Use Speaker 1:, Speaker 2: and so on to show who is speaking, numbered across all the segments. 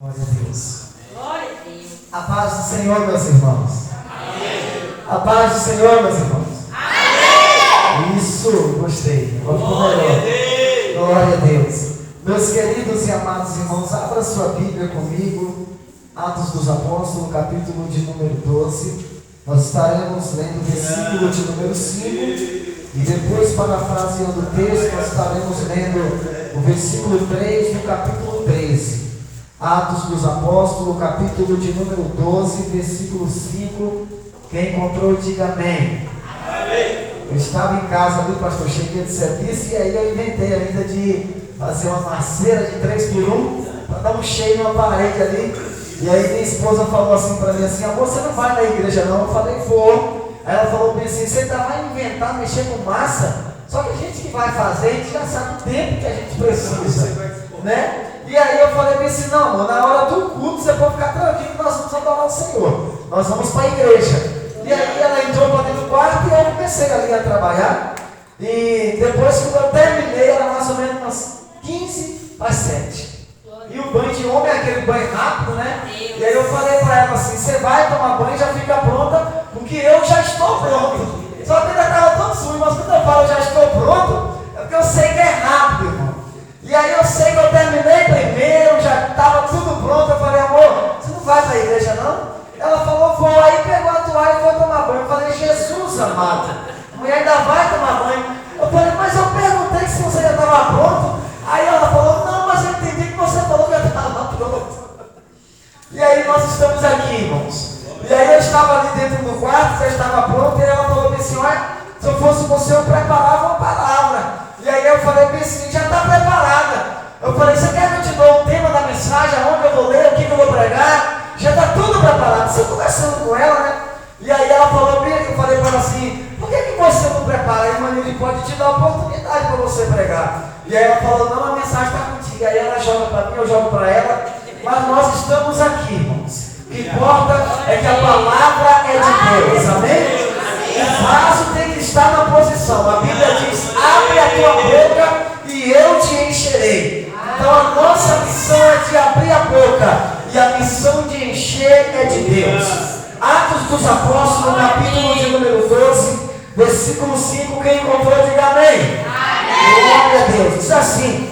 Speaker 1: Glória a Deus.
Speaker 2: Glória a Deus.
Speaker 1: A paz do Senhor, meus irmãos.
Speaker 2: Amém.
Speaker 1: A paz do Senhor, meus irmãos.
Speaker 2: Amém.
Speaker 1: Isso, gostei. Agora ficou
Speaker 2: Glória a
Speaker 1: melhor.
Speaker 2: Deus.
Speaker 1: Glória a Deus. Meus queridos e amados irmãos, abra sua Bíblia comigo. Atos dos Apóstolos, capítulo de número 12. Nós estaremos lendo o versículo de número 5. E depois, parafraseando o texto, nós estaremos lendo o versículo 3 do capítulo 13. Atos dos Apóstolos, capítulo de número 12, versículo 5. Quem encontrou, diga amém.
Speaker 2: Amém.
Speaker 1: Eu estava em casa ali, pastor, cheguei de serviço, e aí eu inventei ainda de fazer uma parceira de 3x1 para dar um cheio numa parede ali. E aí minha esposa falou assim para mim assim: amor, você não vai na igreja não? Eu falei, vou. Aí ela falou bem assim: você vai inventar, mexer com massa? Só que a gente que vai fazer, a gente já sabe o tempo que a gente precisa, né? E aí eu falei bem assim: não, amor, na hora do culto você pode ficar tranquilo, nós vamos adorar o Senhor, nós vamos para a igreja. E aí ela entrou para dentro do quarto e eu comecei ali a trabalhar. E depois que eu terminei, era mais ou menos umas 15:07. E o banho de homem é aquele banho rápido, né? E aí eu falei para ela assim: você vai tomar banho e já fica pronta, porque eu já estou pronto. Só que ainda estava tão sujo, mas quando eu falo eu já estou pronto, é porque eu sei que é rápido, irmão. E aí eu sei que eu terminei primeiro, já estava tudo pronto. Eu falei: amor, você não vai para a igreja não? Ela falou: vou. Aí pegou a toalha e foi tomar banho. Eu falei: Jesus amado, a mulher ainda vai tomar banho. Eu falei: mas eu perguntei se você já estava pronto. Aí ela falou: não, mas eu entendi que você falou que já estava pronto. E aí nós estamos aqui, irmãos. E aí eu estava ali dentro do quarto, já estava pronto. E ela falou bem assim: olha, se eu fosse você, eu preparava uma palavra. E aí eu falei bem assim: já está preparada. Eu falei: você quer que eu te dou o tema da mensagem, aonde eu vou ler, o que eu vou pregar? Já está tudo preparado. Você conversando com ela, né? E aí ela falou bem, eu falei para ela assim: por que você não prepara? Aí, mano, ele pode te dar a oportunidade para você pregar. E aí ela falou: não, a mensagem está contigo. Aí ela joga para mim, eu jogo para ela. Mas nós estamos aqui, irmãos. O que importa é que a palavra é de Deus, amém? O vaso tem que estar na posição. A Bíblia diz: abre a tua boca e eu te encherei. Então a nossa missão é de abrir a boca, e a missão de encher é de Deus. Atos dos Apóstolos, capítulo de número 12, versículo 5. Quem encontrou, diga amém. Glória a Deus. Diz assim: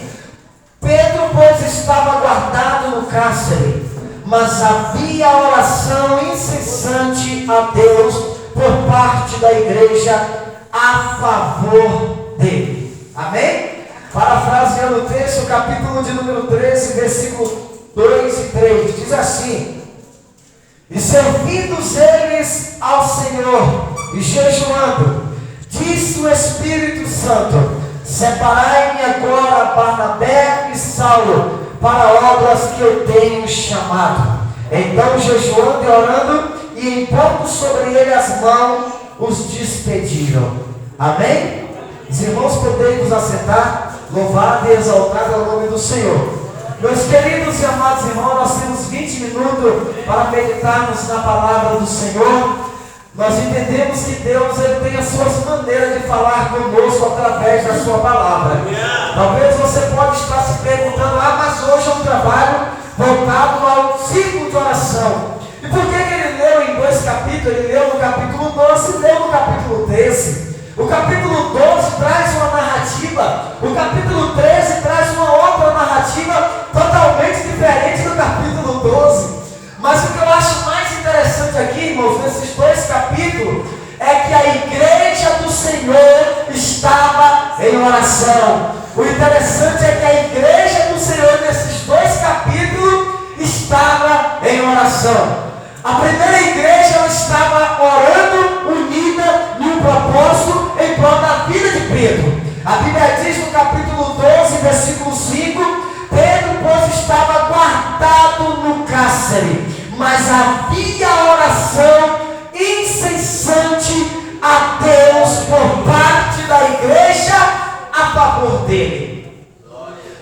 Speaker 1: Pedro, pois, estava guardado no cárcere, mas havia oração incessante a Deus por parte da igreja a favor dele. Amém? Parafraseando o texto, capítulo de número 13, versículo 2 e 3, diz assim: e servindo eles ao Senhor e jejuando, disse o Espírito Santo: separai-me agora Barnabé e Saulo para obras que eu tenho chamado. Então, jejuando e orando e impondo sobre ele as mãos, os despediram. Amém? Os irmãos, podem vos assentar. Louvado e exaltado é o nome do Senhor. Meus queridos e amados irmãos, nós temos 20 minutos para meditarmos na palavra do Senhor. Nós entendemos que Deus, Ele tem as suas maneiras de falar conosco através da sua palavra. Talvez você pode estar se perguntando: mas hoje é um trabalho voltado ao ciclo de oração. E por que ele leu em 2 capítulos? Ele leu no capítulo 12 e leu no capítulo 13. O capítulo 12 traz uma narrativa, o capítulo 13 traz uma outra narrativa totalmente diferente do capítulo 12. Mas o que eu acho mais interessante aqui, irmãos, nesses 2 capítulos, é que a igreja do Senhor estava em oração. O interessante é que a igreja do Senhor, nesses 2 capítulos, estava em oração. A primeira igreja, ela estava orando, unida num propósito em prol da vida de Pedro. A Bíblia diz no capítulo 12, versículo 5: Pedro, pois, estava guardado no cárcere, mas havia oração incessante a Deus por parte da igreja a favor dele.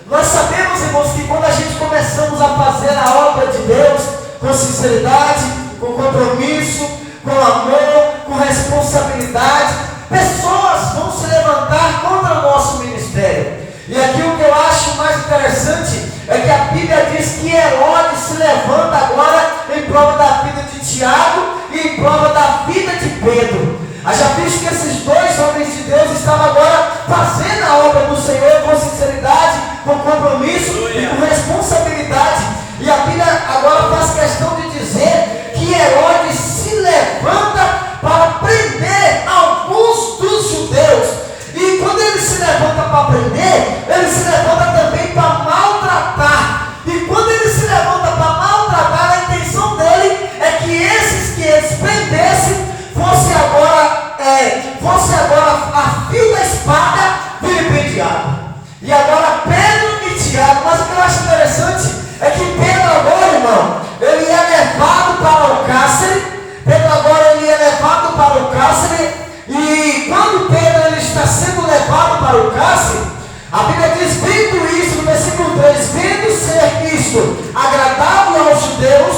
Speaker 1: Nós sabemos, irmãos, que quando a gente começamos a fazer a obra de Deus com sinceridade, com compromisso, com amor, com responsabilidade, pessoas vão se levantar contra o nosso ministério. E aqui o que eu acho mais interessante é que a Bíblia diz que Herodes se levanta agora em prova da vida de Tiago e em prova da vida de Pedro. Haja visto que esses dois homens de Deus estavam agora fazendo a obra do Senhor com sinceridade, com compromisso e com responsabilidade. E a Bíblia agora faz questão de dizer que Herodes se levanta para prender alguns dos judeus. E quando ele se levanta para prender, ele se levanta também para maltratar. E quando ele se levanta para maltratar, a intenção dele é que esses que eles prendessem fosse agora a fio da espada vilipendiado. E agora Pedro e Tiago. Mas o que eu acho interessante é que Pedro agora, irmão, ele é levado para o cárcere. Pedro agora ele é levado para o cárcere. E quando Pedro ele está sendo levado para o cárcere, a Bíblia diz, vendo isso, no versículo 3, vendo ser isto agradável aos judeus,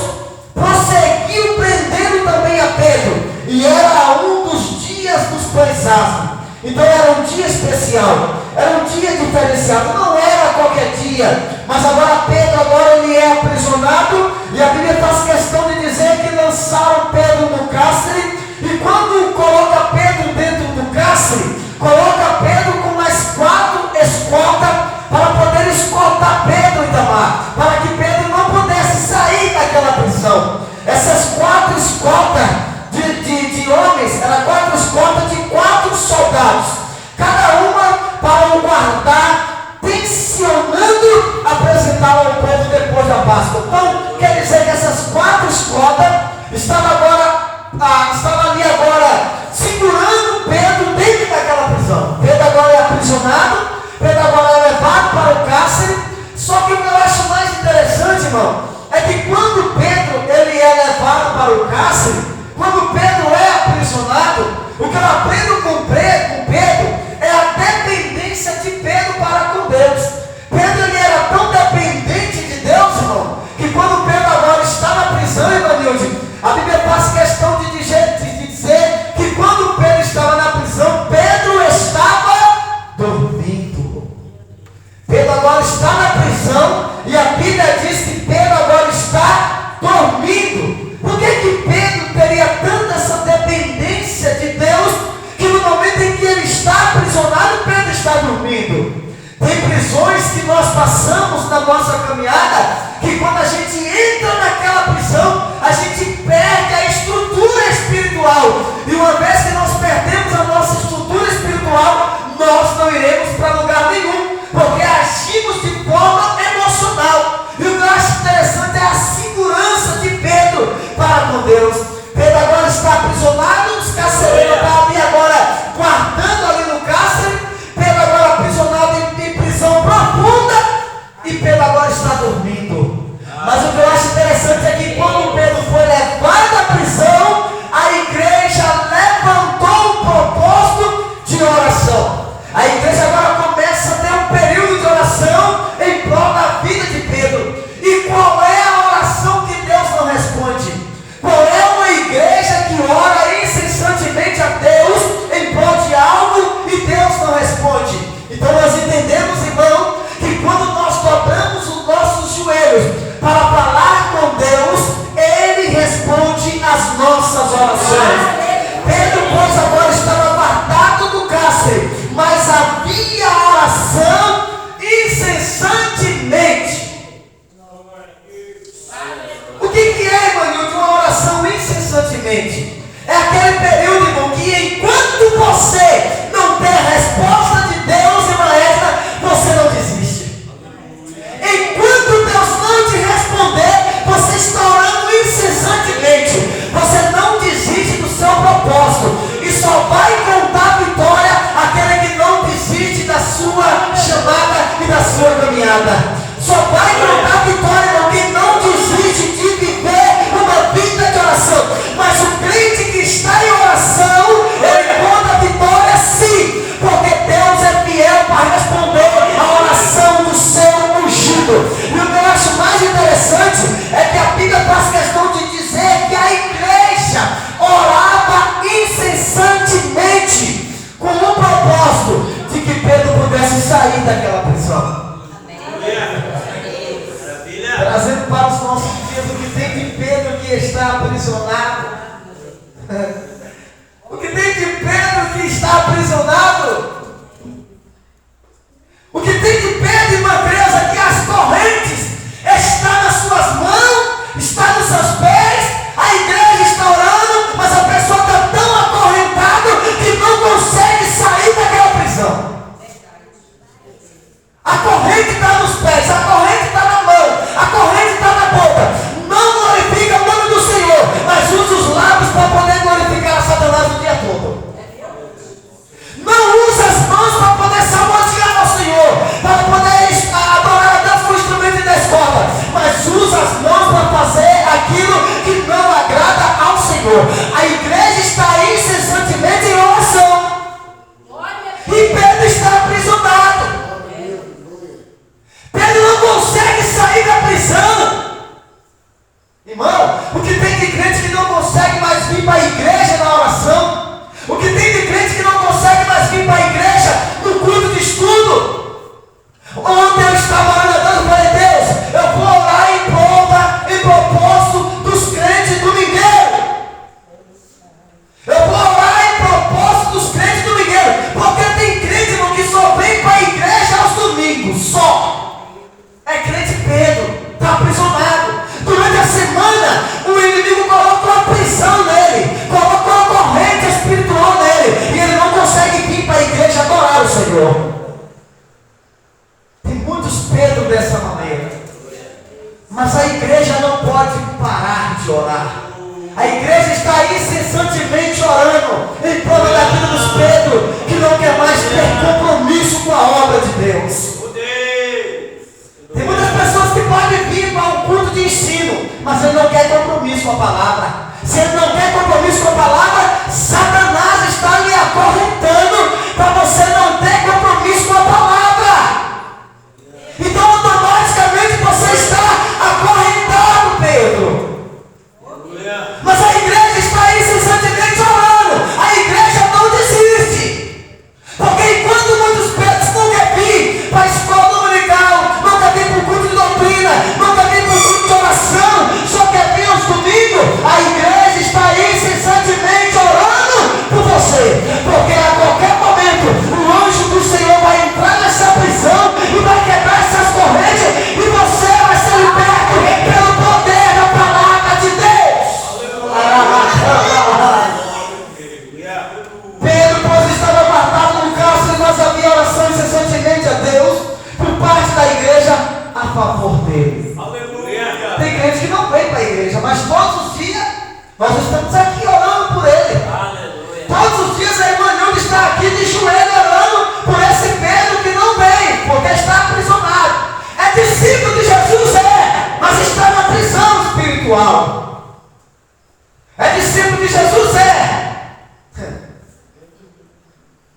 Speaker 1: prosseguiu prendendo também a Pedro. E era um dos dias dos pães asmos. Então era um dia especial, era um dia diferenciado, não era qualquer dia. Mas agora Pedro ele é aprisionado. E a Bíblia faz questão de dizer que lançaram Pedro no cárcere. E quando coloca Pedro dentro do cárcere, coloca Pedro com mais 4 escoltas para poder escoltar Pedro, Itamar, para que Pedro não pudesse sair daquela prisão. Essas 4 escoltas de homens, eram 4 escoltas de 4 soldados, cada uma para o guardar, tensionando apresentá-lo ao povo depois da Páscoa. Então, quer dizer que essas 4 escoltas estavam ali agora segurando Pedro dentro daquela prisão. Pedro agora é aprisionado, Pedro agora é levado para o cárcere. Só que o que eu acho mais interessante, irmão, é que quando Pedro ele é levado para o cárcere, quando Pedro é aprisionado, o que eu aprendo com Pedro é a dependência de Pedro para com Deus. Pedro ele era tão dependente de Deus, irmão, que quando Pedro agora está na prisão, Ivanilde, a Bíblia faz questão de dizer que quando Pedro estava na prisão, Pedro estava dormindo. Pedro agora está na prisão e a Bíblia diz que Pedro agora está dormindo. Por que Pedro teria tanta essa dependência de Deus, que no momento em que ele está aprisionado, Pedro está dormindo? Tem prisões que nós passamos na nossa caminhada, que quando a gente entra naquela prisão, a gente perde a estrutura espiritual. E uma vez que nós perdemos a nossa estrutura espiritual, nós não iremos para lugar nenhum, porque agimos de forma emocional. E o que eu acho interessante é a segurança de Pedro para com Deus. Pedro agora está aprisionado, os carcereiros estão ali agora guardando ali no cárcere. Pedro agora aprisionado em prisão profunda, e Pedro agora está dormindo. Mas o que eu acho interessante é que quando Pedro foi levado da prisão, a igreja levantou um propósito de oração. A igreja agora começa a ter um período de oração em prol da vida de Pedro. E qual é a oração que Deus não responde? Qual é uma igreja que ora incessantemente a Deus em prol de algo e Deus não responde? Então nós entendemos, irmão, que quando nós dobramos os nossos joelhos para falar com Deus, Ele responde às nossas orações. Pedro, pois, agora estava guardado do cárcere, mas havia oração incessantemente. O que é, irmão, de uma oração incessantemente? É aquele período, irmão, que enquanto você não tem a resposta de Deus, irmã Edna, você não desiste. Enquanto Deus não te responder, você está orando incessantemente. Você não desiste do seu propósito. E só vai contar vitória aquele que não desiste da sua chamada e da sua caminhada. Só vai contar vitória alguém não desiste de viver uma vida de oração. Mas o crente que está em oração, Senhor. A igreja está incessantemente em oração. E Pedro está aprisionado. Pedro não consegue sair da prisão. Irmão, o que tem de crente que não consegue mais vir para a igreja na oração? O que tem de crente que não consegue mais vir para a igreja no culto de estudo? Ontem eu estava orando a Deus e falei: Deus, eu vou orar em propósito dos crentes domingueiros. Eu vou orar em propósito dos crentes domingueiros. Porque tem crente, irmão, que só vem para a igreja aos domingos, só. É crente Pedro, está aprisionado. Durante a semana, o inimigo colocou a prisão nele, colocou a corrente espiritual nele, e ele não consegue vir para a igreja adorar o Senhor. Tem muitos Pedro dessa maneira, mas a igreja não pode parar de orar. A igreja está incessantemente orando em prol da vida dos Pedro, que não quer mais ter compromisso com a obra de Deus. Tem muitas pessoas que podem vir para um culto de ensino, mas ele não quer compromisso com a palavra. Se ele não quer compromisso com a palavra, Satanás está lhe acorrentando para você não ter compromisso com a palavra. Então automaticamente você está acorrentado, Pedro. Mas a igreja está incessantemente orando. A igreja não desiste. Porque enquanto muitos Pedros não querem vir para a escola dominical, não quer vir para o culto de doutrina, não quer vir para o culto de oração, só quer vir aos domingos, a igreja está incessantemente orando por você. Porque a qualquer momento o anjo do Senhor vai entrar nessa prisão e vai quebrar essas correntes e você vai ser liberto pelo poder da palavra de Deus. Pedro, pois, estava apartado no cárcere, mas havia oração incessantemente a Deus por parte da igreja a favor dele.
Speaker 2: Aleluia.
Speaker 1: Tem crente que não vem para a igreja, mas todos os dias nós estamos aqui orando por ele.
Speaker 2: Aleluia.
Speaker 1: Todos os dias a irmã Nilda está aqui de joelho orando por esse Pedro que não vem, porque está aprisionado. É discípulo de Jesus, mas está na prisão espiritual. É discípulo de Jesus,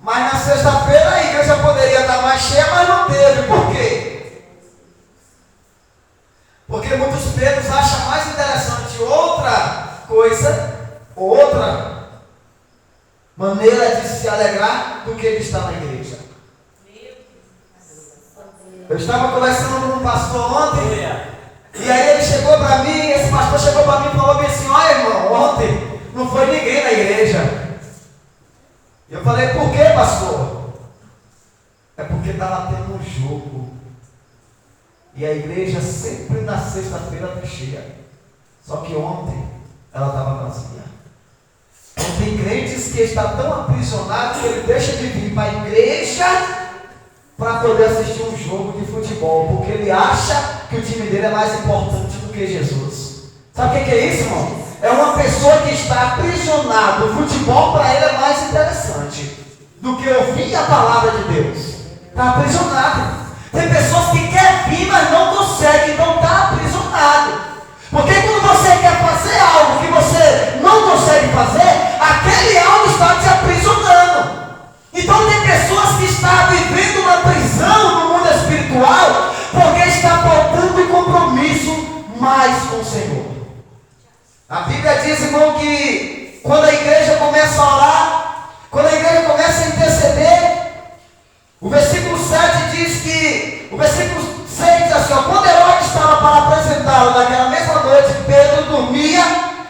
Speaker 1: mas na sexta-feira a igreja poderia estar mais cheia, mas não teve. Por quê? Porque muitos Pedros acham mais interessante outra coisa, outra maneira de se alegrar do que ele estar na igreja. Eu estava conversando com um pastor ontem, e aí ele chegou para mim, esse pastor chegou para mim e falou assim: olha, irmão, ontem não foi ninguém na igreja. Eu falei: por quê, pastor? É porque estava tendo um jogo. E a igreja sempre na sexta-feira está cheia. Só que ontem ela estava vazia. Então tem crentes que estão tão aprisionados que ele deixa de vir para a igreja para poder assistir um jogo de futebol, porque ele acha que o time dele é mais importante do que Jesus. Sabe o que é isso, irmão? É uma pessoa que está aprisionada. O futebol para ele é mais interessante do que ouvir a palavra de Deus. Está aprisionado. Tem pessoas que querem vir, mas não conseguem, então está aprisionado. Porque quando você quer fazer algo que você não consegue fazer, aquele algo está te aprisionando. Então tem pessoas que estão vivendo uma prisão no mundo espiritual porque está faltando compromisso mais com o Senhor. A Bíblia diz, irmão, que quando a igreja começa a orar, quando a igreja começa a interceder, o versículo 7 diz que, o versículo 6 diz assim: ó, quando Herodes estava para apresentá-lo naquela mesma noite, Pedro dormia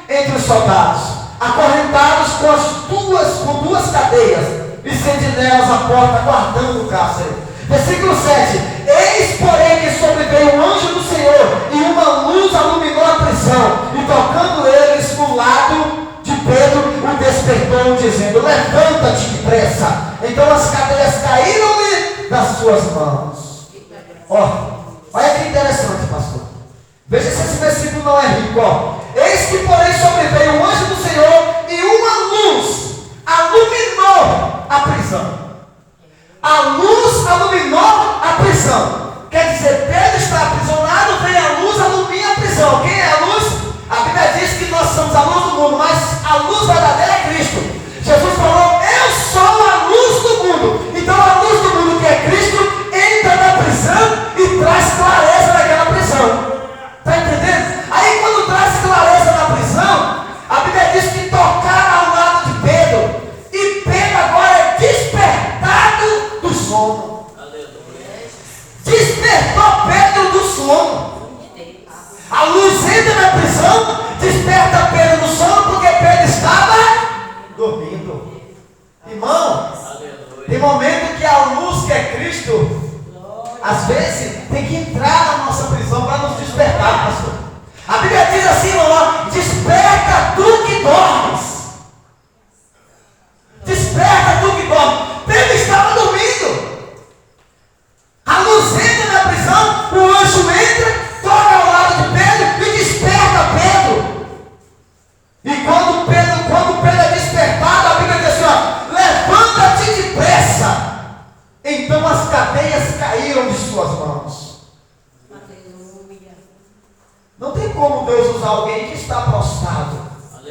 Speaker 1: entre os soldados, acorrentados com duas cadeias e sentinelas à porta, guardando o cárcere. Versículo 7: eis, porém, que sobreveio um anjo do Senhor, e uma luz iluminou a prisão, e tocando eles no lado de Pedro, o despertou, dizendo: levanta-te depressa. Então as cadeias caíram-lhe das suas mãos. Olha que interessante, pastor. Veja se esse versículo não é rico. Eis que, porém, sobreveio um anjo do Senhor, e uma luz iluminou a prisão. A luz iluminou a prisão. Quer dizer, Pedro está aprisionado, vem a luz, ilumina a prisão. Quem é a luz? A Bíblia diz que nós somos a luz do mundo, mas a alguém que está prostrado.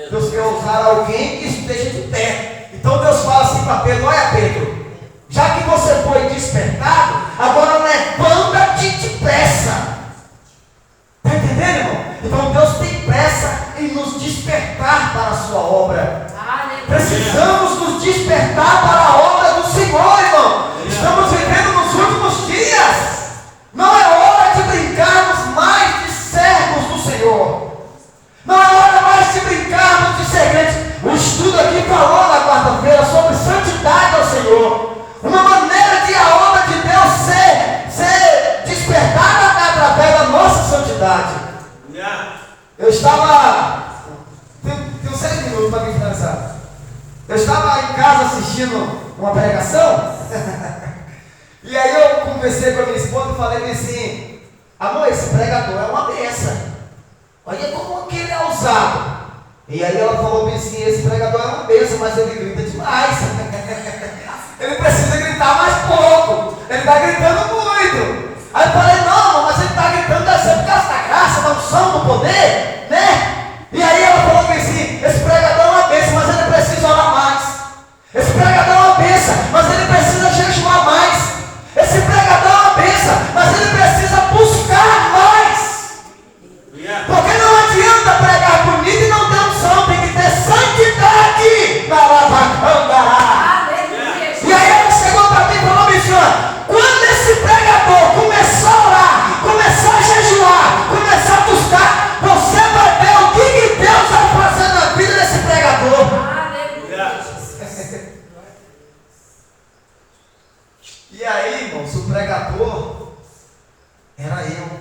Speaker 1: Deus quer usar alguém que esteja de pé. Então Deus fala assim para Pedro: olha, Pedro, já que você foi despertado, agora levanta-te depressa. Está entendendo, irmão? Então Deus tem pressa em nos despertar para a sua obra. Precisamos nos despertar para a obra do Senhor, irmão. Estamos vivendo nos últimos dias. Não é hora de brincarmos mais de servos do Senhor. Não é hora mais de brincarmos de ser crentes. O estudo aqui falou na quarta-feira sobre santidade ao Senhor. Uma maneira de a obra de Deus ser despertada através da nossa santidade. Eu estava... Tenho 6 minutos para me finalizar. Eu estava em casa assistindo uma pregação. E aí eu conversei com a minha esposa e falei bem assim: amor, esse pregador é uma benção. Olha como que ele é usado. E aí ela falou bem assim: esse pregador é uma benção, mas ele grita demais. Ele precisa gritar mais pouco. Ele está gritando muito. Aí eu falei: não, mas ele está gritando deve ser por causa da graça, da unção, do poder, né? E aí ela falou bem assim: esse pregador é uma benção, mas ele precisa orar mais. Esse pregador é uma benção, mas ele precisa jejuar mais. Esse pregador é uma benção, mas ele precisa buscar mais. Porque não adianta pregar bonito e não ter unção, tem que ter santidade na lavacandará. E aí ela chegou para mim e falou: Michel, quando esse pregador começar a orar, começar a jejuar, começar a buscar, você vai ver o que Deus vai fazer na vida desse pregador. E aí, irmãos, o pregador era eu.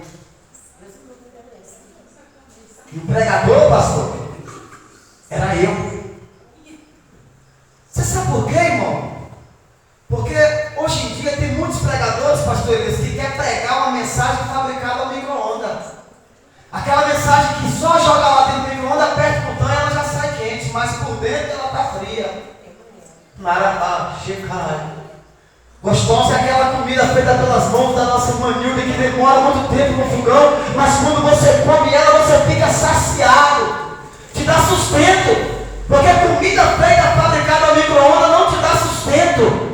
Speaker 1: E o pregador, pastor, era eu. Você sabe por quê, irmão? Porque hoje em dia tem muitos pregadores, pastores, que querem pregar uma mensagem fabricada ao micro-ondas. Aquela mensagem que só joga lá dentro do micro-ondas, aperta o botão e ela já sai quente, mas por dentro ela está fria. Marabá, checai. Gostosa é aquela comida feita pelas mãos da nossa manilda que demora muito tempo no fogão, mas quando você come ela, você fica saciado, te dá sustento, porque comida feita fabricada ao micro-ondas não te dá sustento.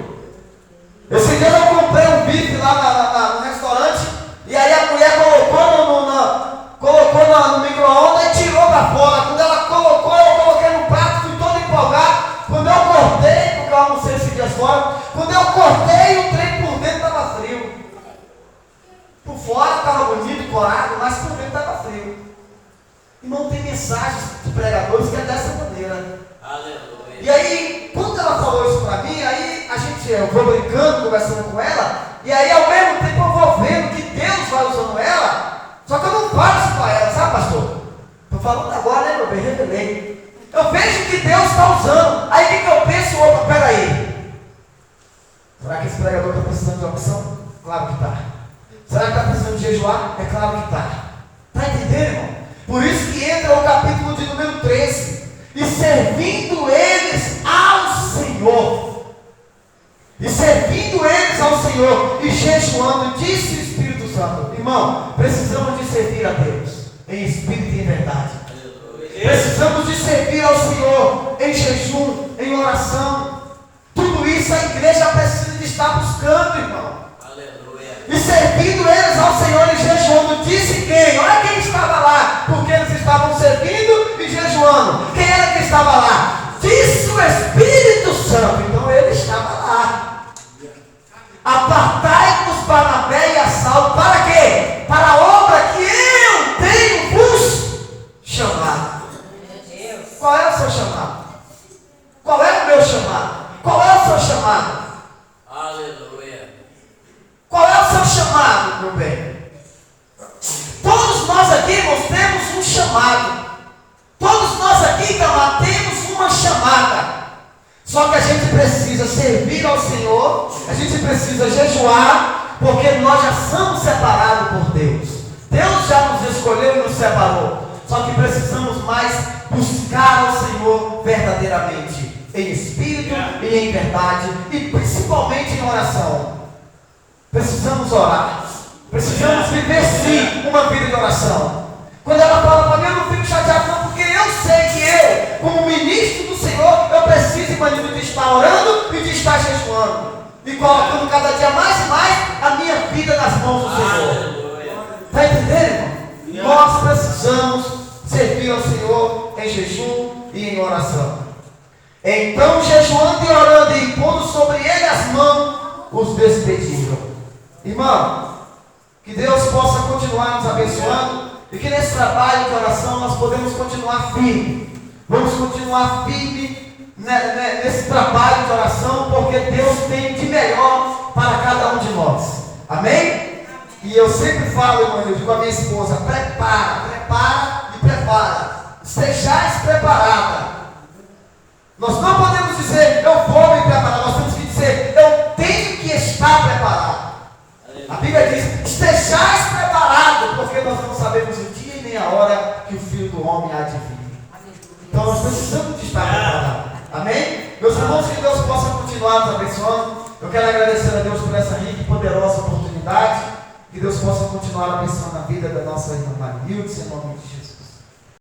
Speaker 1: Esse dia eu comprei um bife lá no restaurante, e aí a mulher colocou no micro-ondas e tirou para fora. Quando ela colocou, eu coloquei no prato, fui todo empolgado. Quando eu cortei, porque eu almocei esse dia fora, quando eu cortei, o trem por dentro estava frio. Por fora estava bonito, corado, mas por dentro estava frio. Irmão, tem mensagens de pregadores que é dessa maneira. Aleluia. E aí, quando ela falou isso para mim, aí eu vou brincando, conversando com ela, e aí ao mesmo tempo eu vou vendo que Deus vai usando ela, só que eu não falo isso para ela, sabe, pastor? Estou falando agora, né, meu bem, revelei. Eu vejo que Deus está usando. Aí o que eu penso? Opa, peraí. Será que esse pregador está precisando de oração? Claro que está. Será que está precisando de jejuar? É claro que está. Está entendendo, irmão? Por isso que entra o capítulo de número 13. E servindo eles ao Senhor. E servindo eles ao Senhor. E jejuando, disse o Espírito Santo: irmão, precisamos de servir a Deus em espírito e em verdade. Precisamos de servir ao Senhor em jejum, em oração. Tudo isso a igreja precisa de estar buscando, irmão. Aleluia. E servindo eles ao Senhor e jejuando, disse quem? Olha quem estava lá, porque eles estavam servindo e jejuando. Quem era que estava lá? Disse o Espírito Santo. Então ele estava lá. Apartai-vos Barnabé e a Saulo, para quê? Para a obra que eu tenho vos chamado. Qual é o seu chamado? Qual é o meu chamado? Qual é o seu chamado? Aleluia. Qual é o seu chamado, meu bem? Todos nós aqui, irmãos, temos um chamado. Todos nós aqui, então, temos uma chamada. Só que a gente precisa servir ao Senhor, a gente precisa jejuar, porque nós já somos separados por Deus. Deus já nos escolheu e nos separou. Só que precisamos mais buscar ao Senhor verdadeiramente, em espírito e em verdade, e principalmente em oração. Precisamos orar. Precisamos viver sim uma vida de oração. Quando ela fala para mim, eu não fico chateado não, porque eu sei que eu, como ministro do Senhor, eu preciso, imagino, de estar orando e de estar jejuando. E colocando cada dia mais e mais a minha vida nas mãos do Senhor. Está entendendo, irmão? Nós precisamos servir ao Senhor em jejum e em oração. Então, jejuando e orando e impondo sobre ele as mãos, os despediram. Irmão, que Deus possa continuar nos abençoando e que nesse trabalho de oração nós podemos continuar firme. Vamos continuar firme nesse trabalho de oração, porque Deus tem de melhor para cada um de nós. Amém? E eu sempre falo, irmão, eu digo a minha esposa: prepara e prepara. Sejais preparada. Nós não podemos dizer eu vou me preparar, nós temos que dizer eu tenho que estar preparado. A Bíblia diz: estejais preparado, porque nós não sabemos o dia e nem a hora que o Filho do Homem há de vir. Então nós precisamos de estar preparados. Amém? Meus irmãos, que Deus possa continuar nos abençoando. Eu quero agradecer a Deus por essa rica e poderosa oportunidade. Que Deus possa continuar abençoando a vida da nossa irmã Marilde, em nome de Jesus.